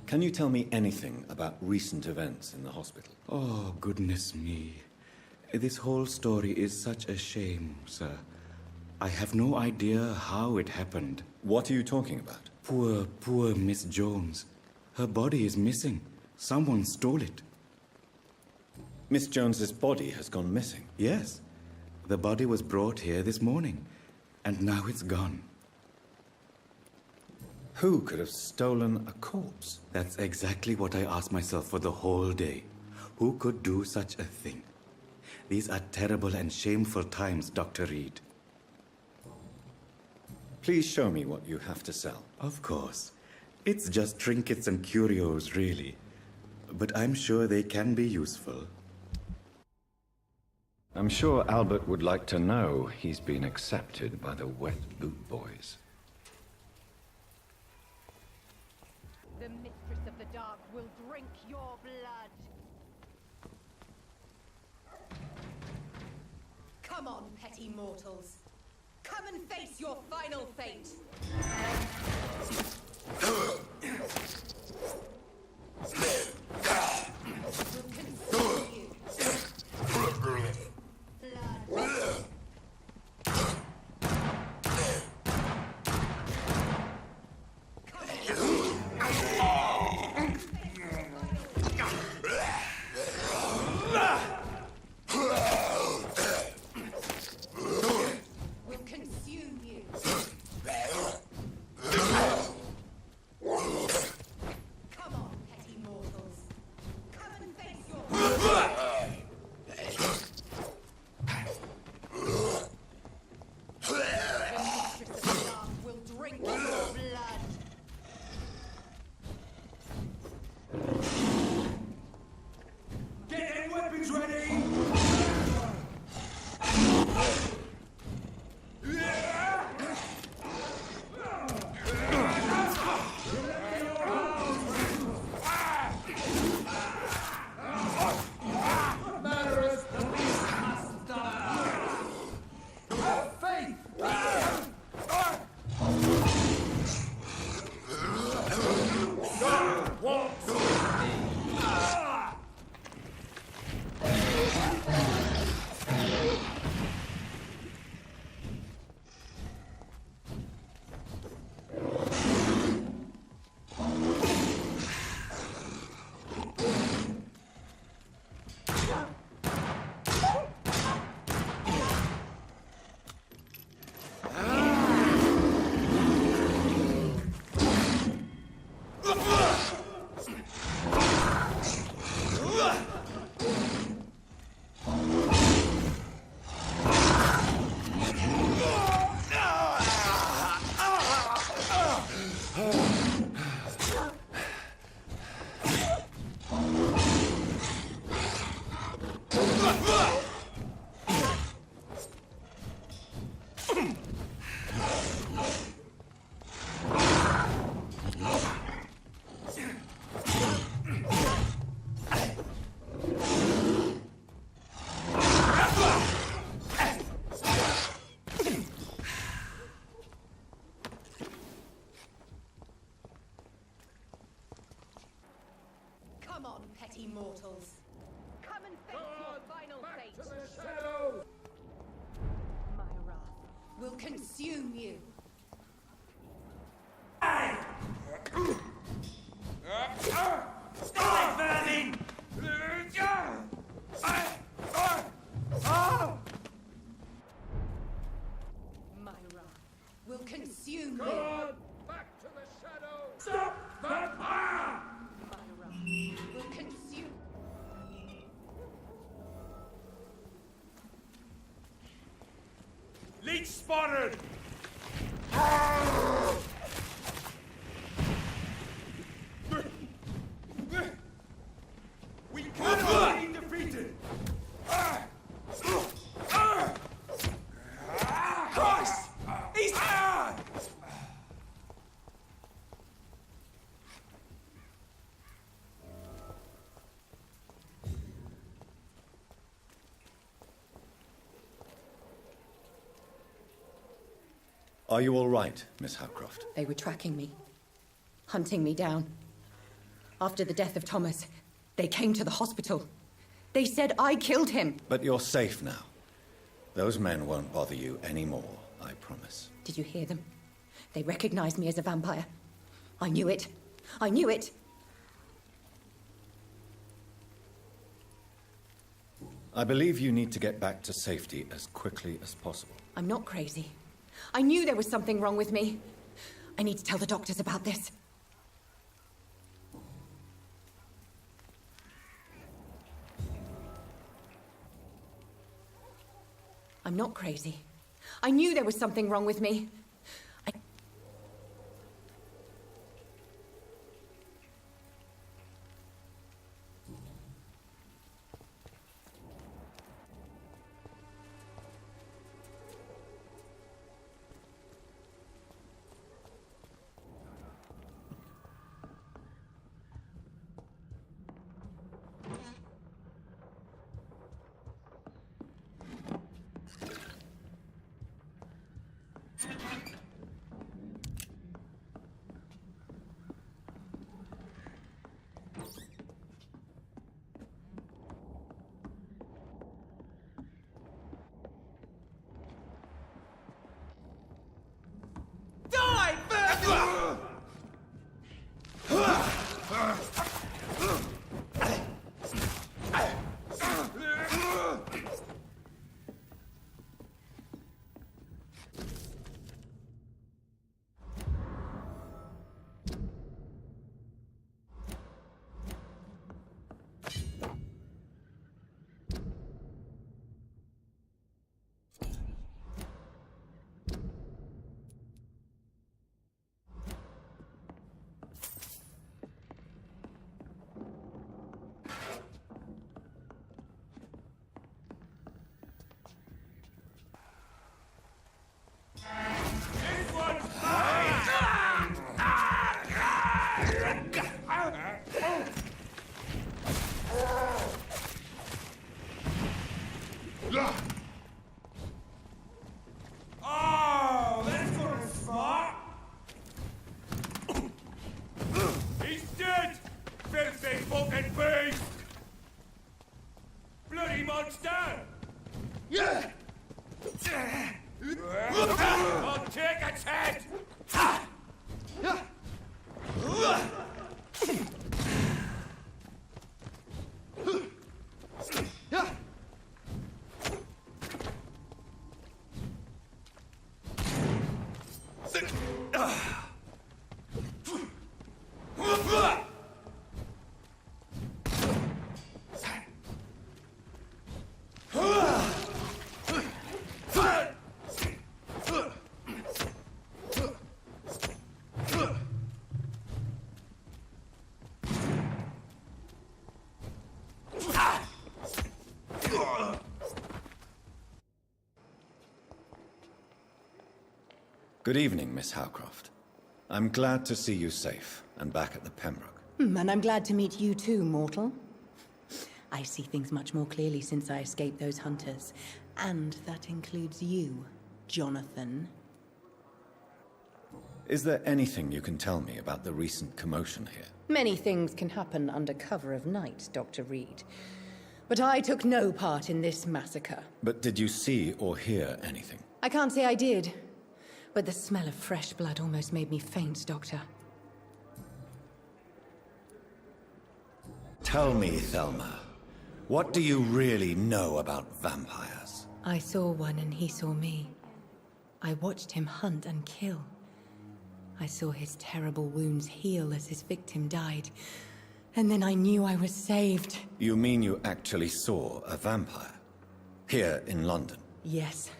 can you tell me anything about recent events in the hospital? Oh, goodness me. This whole story is such a shame, sir. I have no idea how it happened. What are you talking about? Poor Miss Jones. Her body is missing. Someone stole it. Miss Jones's body has gone missing? Yes. The body was brought here this morning, and now it's gone. Who could have stolen a corpse? That's exactly what I asked myself for the whole day. Who could do such a thing? These are terrible and shameful times, Dr. Reid. Please show me what you have to sell. Of course. It's just trinkets and curios, really. But I'm sure they can be useful. I'm sure Albert would like to know he's been accepted by the Wet Boot Boys. The Mistress of the Dark will drink your blood. Come on, petty mortals. Come and face your final fate. Come on, petty mortals. Come and face your final fate. To the shadows! My wrath Will consume you. Stop burning! My wrath will consume you. God, back to the shadows! Stop Vampyr! My wrath will consume. Leech spotted! We cannot be defeated! Christ! He's... Are you all right, Miss Howcroft? They were tracking me, hunting me down. After the death of Thomas, they came to the hospital. They said I killed him. But you're safe now. Those men won't bother you anymore, I promise. Did you hear them? They recognized me as a vampire. I knew it. I knew it. I believe you need to get back to safety as quickly as possible. I'm not crazy. I knew there was something wrong with me. I need to tell the doctors about this. I'm not crazy. I knew there was something wrong with me. Oh, that's gonna smart. He's dead! Filthy fucking beast! Bloody monster! Yeah! I'll take its head! Good evening, Miss Howcroft. I'm glad to see you safe and back at the Pembroke. And I'm glad to meet you too, mortal. I see things much more clearly since I escaped those hunters. And that includes you, Jonathan. Is there anything you can tell me about the recent commotion here? Many things can happen under cover of night, Dr. Reid. But I took no part in this massacre. But did you see or hear anything? I can't say I did. But the smell of fresh blood almost made me faint, Doctor. Tell me, Thelma, what do you really know about vampires? I saw one and he saw me. I watched him hunt and kill. I saw his terrible wounds heal as his victim died. And then I knew I was saved. You mean you actually saw a vampire? Here in London? Yes.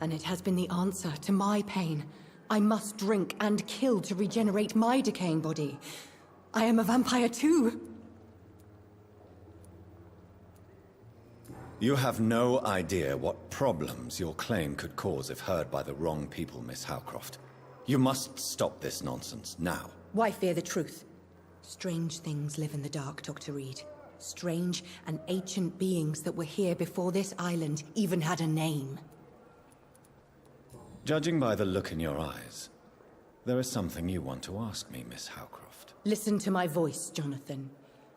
And it has been the answer to my pain. I must drink and kill to regenerate my decaying body. I am a vampire too. You have no idea what problems your claim could cause if heard by the wrong people, Miss Howcroft. You must stop this nonsense, now. Why fear the truth? Strange things live in the dark, Dr. Reid. Strange and ancient beings that were here before this island even had a name. Judging by the look in your eyes, There is something you want to ask me, Miss Howcroft. Listen to my voice, Jonathan.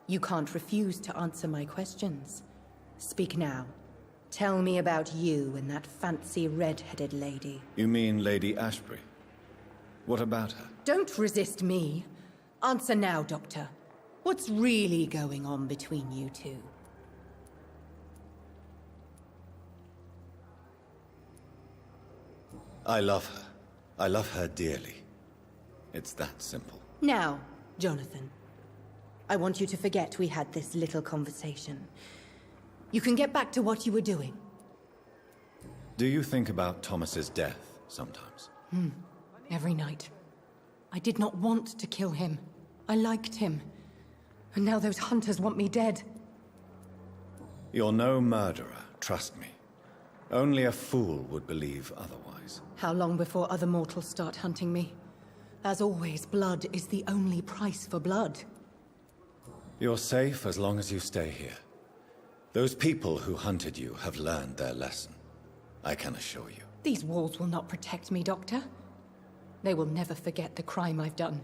You can't refuse to answer my questions. Speak now. Tell me about you and that fancy red-headed lady. You mean Lady Ashbury? What about her? Don't resist me. Answer now, Doctor. What's really going on between you two? I love her. I love her dearly. It's that simple. Now, Jonathan. I want you to forget we had this little conversation. You can get back to what you were doing. Do you think about Thomas's death sometimes? Every night. I did not want to kill him. I liked him. And now those hunters want me dead. You're no murderer, trust me. Only a fool would believe otherwise. How long before other mortals start hunting me? As always, blood is the only price for blood. You're safe as long as you stay here. Those people who hunted you have learned their lesson. I can assure you. These walls will not protect me, Doctor. They will never forget the crime I've done.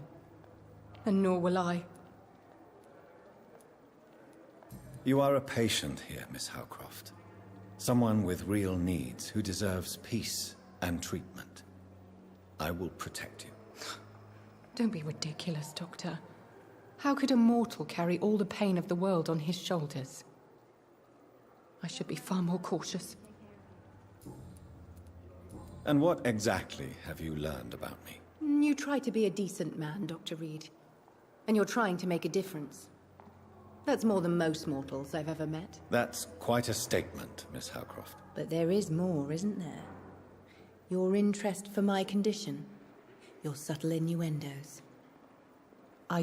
And nor will I. You are a patient here, Miss Howcroft. Someone with real needs who deserves peace and treatment. I will protect you. Don't be ridiculous, Doctor. How could a mortal carry all the pain of the world on his shoulders? I should be far more cautious. And what exactly have you learned about me? You try to be a decent man, Dr. Reid. And you're trying to make a difference. That's more than most mortals I've ever met. That's quite a statement, Miss Howcroft. But there is more, isn't there? Your interest for my condition. Your subtle innuendos. Are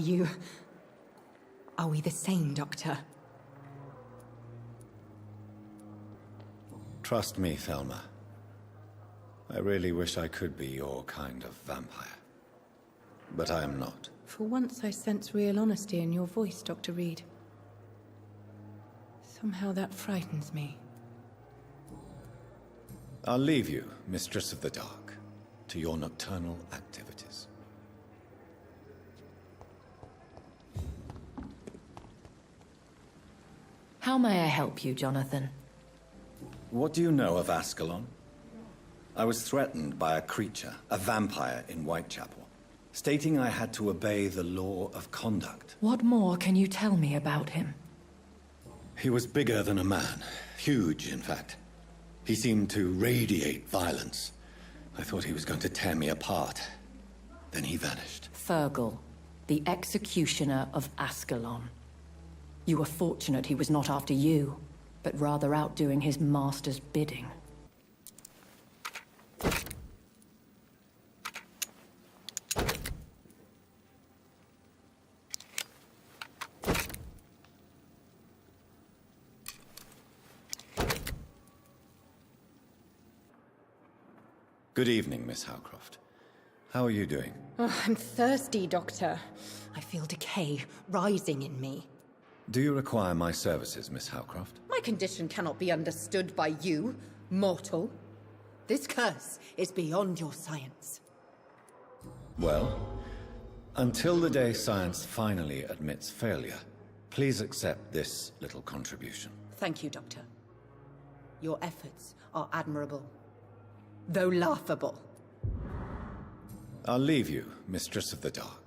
we the same, Doctor? Trust me, Thelma. I really wish I could be your kind of vampire. But I am not. For once I sense real honesty in your voice, Dr. Reid. Somehow that frightens me. I'll leave you, Mistress of the Dark, to your nocturnal activities. How may I help you, Jonathan? What do you know of Ascalon? I was threatened by a creature, a vampire in Whitechapel, stating I had to obey the law of conduct. What more can you tell me about him? He was bigger than a man. Huge, in fact. He seemed to radiate violence. I thought he was going to tear me apart. Then he vanished. Fergal, the executioner of Ascalon. You were fortunate he was not after you, but rather out doing his master's bidding. Good evening, Miss Howcroft. How are you doing? Oh, I'm thirsty, Doctor. I feel decay rising in me. Do you require my services, Miss Howcroft? My condition cannot be understood by you, mortal. This curse is beyond your science. Well, until the day science finally admits failure, please accept this little contribution. Thank you, Doctor. Your efforts are admirable, though laughable. I'll leave you, Mistress of the Dark.